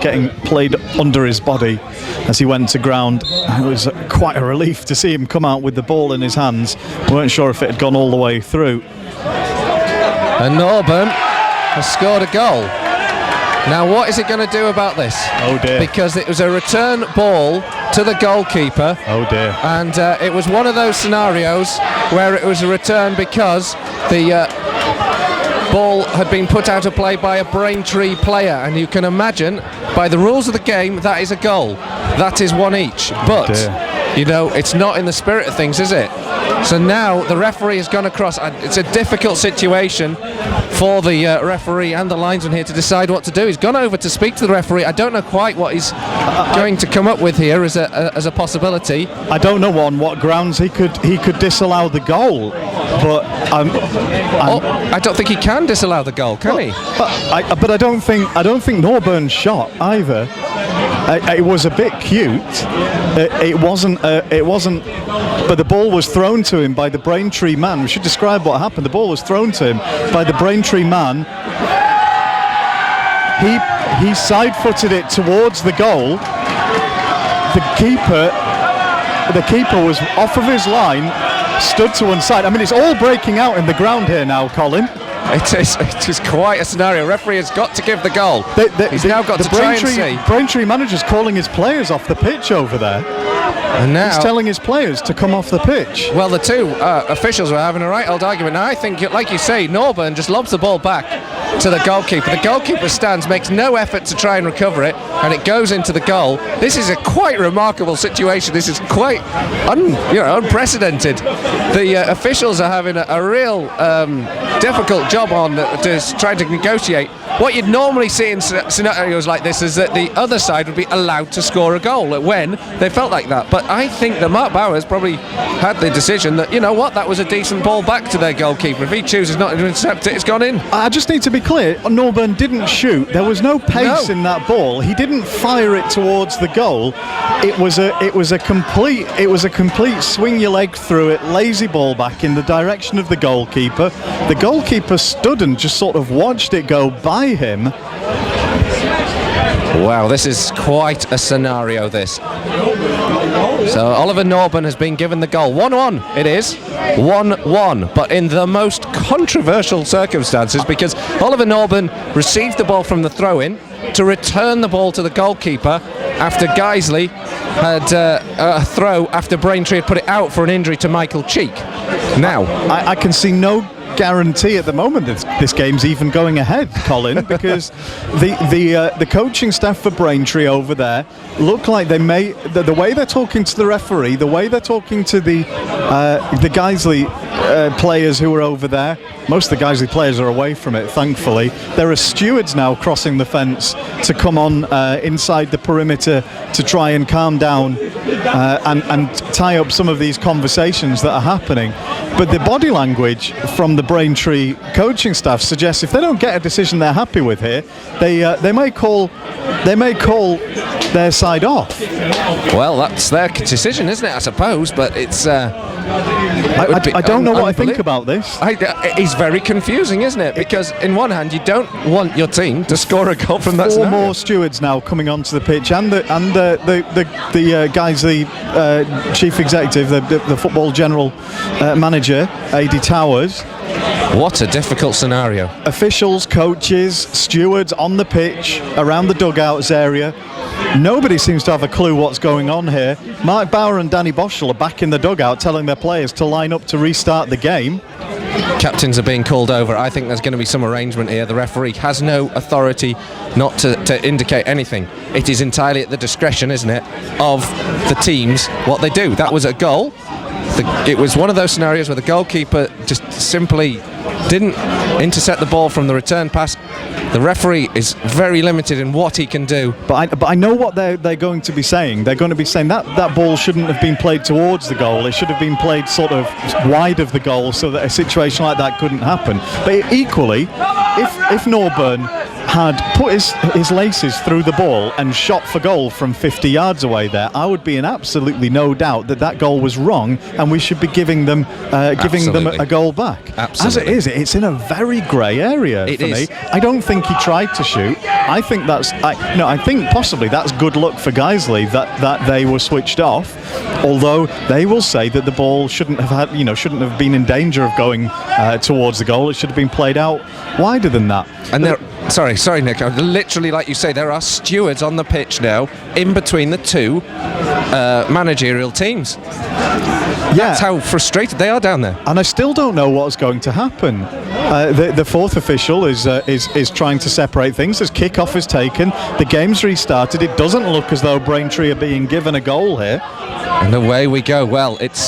getting played under his body as he went to ground. It was quite a relief to see him come out with the ball in his hands. We weren't sure if it had gone all the way through. And Norburn has scored a goal. Now what is he going to do about this? Oh dear. Because it was a return ball to the goalkeeper. Oh dear. And it was one of those scenarios where it was a return because the ball had been put out of play by a Braintree player, and you can imagine by the rules of the game that is a goal. That is one each. But you know, it's not in the spirit of things, is it? So now the referee has gone across. It's a difficult situation for the referee and the linesman here to decide what to do. He's gone over to speak to the referee. I don't know quite what he's going to come up with here as a possibility. I don't know on what grounds he could disallow the goal, but I don't think he can disallow the goal, can he? But I don't think Norburn's shot either. It was a bit cute. It wasn't. But the ball was thrown to him by the Braintree man. We should describe what happened. The ball was thrown to him by the Braintree man. He side-footed it towards the goal. The keeper was off of his line, stood to one side. I mean, it's all breaking out in the ground here now, Colin. It is quite a scenario. Referee has got to give the goal. He's now got to try and see. Braintree manager's calling his players off the pitch over there. And now he's telling his players to come off the pitch. Well, the two officials were having a right old argument. Now I think, like you say, Norburn just lobs the ball back to the goalkeeper. The goalkeeper stands, makes no effort to try and recover it, and it goes into the goal. This is a quite remarkable situation. This is quite unprecedented. The officials are having a real difficult job on trying to negotiate. What you'd normally see in scenarios like this is that the other side would be allowed to score a goal when they felt like that. But I think that Mark Bowers probably had the decision that, you know what, that was a decent ball back to their goalkeeper. If he chooses not to intercept it, it's gone in. I just need to be clear, Norburn didn't shoot. There was no pace in that ball. He didn't fire it towards the goal. It was a complete swing your leg through it, lazy ball back in the direction of the goalkeeper. The goalkeeper stood and just sort of watched it go by him. Wow, this is quite a scenario, this. So Oliver Norburn has been given the goal. 1-1 it is. 1-1, but in the most controversial circumstances, because Oliver Norburn received the ball from the throw-in to return the ball to the goalkeeper after Guiseley had a throw after Braintree had put it out for an injury to Michael Cheek. Now, I can see no guarantee at the moment that this game's even going ahead, Colin, because the coaching staff for Braintree over there look like they may, the way they're talking to the referee, the way they're talking to the Guiseley players who are over there. Most of the Guiseley players are away from it, thankfully. There are stewards now crossing the fence to come on inside the perimeter to try and calm down and tie up some of these conversations that are happening. But the body language from the Braintree coaching staff suggests if they don't get a decision they're happy with here, they may call their side off. Well, that's their decision, isn't it? I suppose, but it's. I don't know what I think about this. It's very confusing, isn't it? Because in one hand, you don't want your team to score a goal from that scenario. 4 more stewards now coming onto the pitch, and the Guiseley chief executive, the football general manager, AD Towers. What a difficult scenario. Officials, coaches, stewards on the pitch, around the dugouts area. Nobody seems to have a clue what's going on here. Mark Bauer and Danny Boschel are back in the dugout telling their players to line up to restart the game. Captains are being called over. I think there's going to be some arrangement here. The referee has no authority not to indicate anything. It is entirely at the discretion, isn't it, of the teams what they do. That was a goal. It was one of those scenarios where the goalkeeper just simply didn't intercept the ball from the return pass. The referee is very limited in what he can do. But I know what they're going to be saying. They're going to be saying that ball shouldn't have been played towards the goal. It should have been played sort of wide of the goal so that a situation like that couldn't happen. But equally, if Norburn had put his laces through the ball and shot for goal from 50 yards away there, I would be in absolutely no doubt that goal was wrong and we should be giving them a goal back. Absolutely. As it is, it's in a very grey area for me. I don't think he tried to shoot. I think I think possibly that's good luck for Guiseley that they were switched off. Although they will say that the ball shouldn't have been in danger of going towards the goal. It should have been played out wider than that. And sorry, Nick. Literally, like you say, there are stewards on the pitch now, in between the two managerial teams. That's how frustrated they are down there. And I still don't know what's going to happen. The fourth official is trying to separate things as kick-off is taken. The game's restarted. It doesn't look as though Braintree are being given a goal here. And away we go. Well, it's